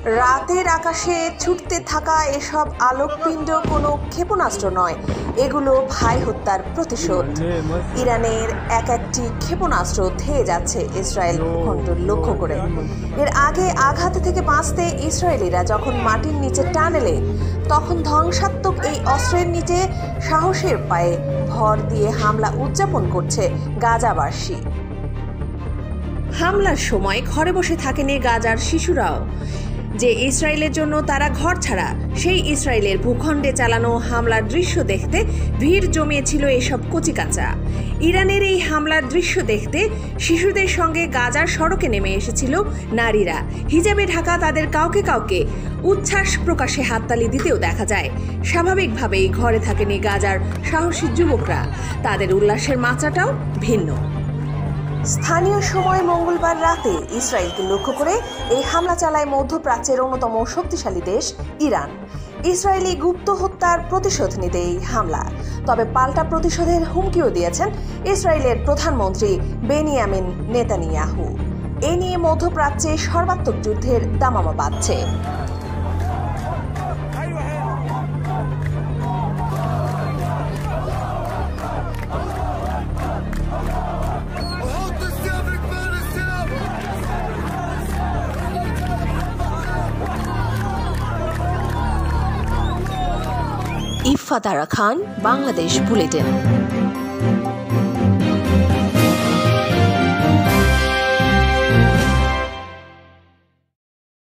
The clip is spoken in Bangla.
রাতের আকাশে ছুটতে থাকা এসব আলোকপিণ্ড কোনো ক্ষেপণাস্ত্র নয়, এগুলো ভাই হত্যার প্রতিশোধ। ইরানের একটি ক্ষেপণাস্ত্র ধেয়ে যাচ্ছে ইসরায়েল ভূখণ্ড লক্ষ্য করে। এর আগে আঘাত থেকে বাঁচতে ইসরায়েলিরা যখন মাটির নিচে টানেলে, তখন ধ্বংসাত্মক এই অস্ত্রের নিচে সাহসের পায়ে ভর দিয়ে হামলা উদযাপন করছে গাজাবাসী। হামলার সময় ঘরে বসে থাকেনি গাজার শিশুরাও। যে ইসরায়েলের জন্য তারা ঘর ছাড়া, সেই ইসরায়েলের ভূখণ্ডে চালানো হামলার দৃশ্য দেখতে ভিড় জমিয়েছিল এসব কচিকাঁচা। ইরানের এই হামলার দৃশ্য দেখতে শিশুদের সঙ্গে গাজার সড়কে নেমে এসেছিল নারীরা। হিজাবে ঢাকা তাদের কাউকে কাউকে উচ্ছ্বাস প্রকাশে হাততালি দিতেও দেখা যায়। স্বাভাবিকভাবেই ঘরে থাকেনি গাজার সাহসী যুবকরা, তাদের উল্লাসের মাত্রাটাও ভিন্ন। স্থানীয় সময় মঙ্গলবার রাতে ইসরায়েলকে লক্ষ্য করে এই হামলা চালায় মধ্যপ্রাচ্যের অন্যতম শক্তিশালী দেশ ইরান। ইসরায়েলি গুপ্ত হত্যার প্রতিশোধ নিতে এই হামলা, তবে পাল্টা প্রতিশোধের হুমকিও দিয়েছেন ইসরায়েলের প্রধানমন্ত্রী বেনিয়ামিন নেতানিয়াহু। এ নিয়ে মধ্যপ্রাচ্যে সর্বাত্মক যুদ্ধের দামামা বাজছে। ইফফা তারা খান, বাংলাদেশ বুলেটিন।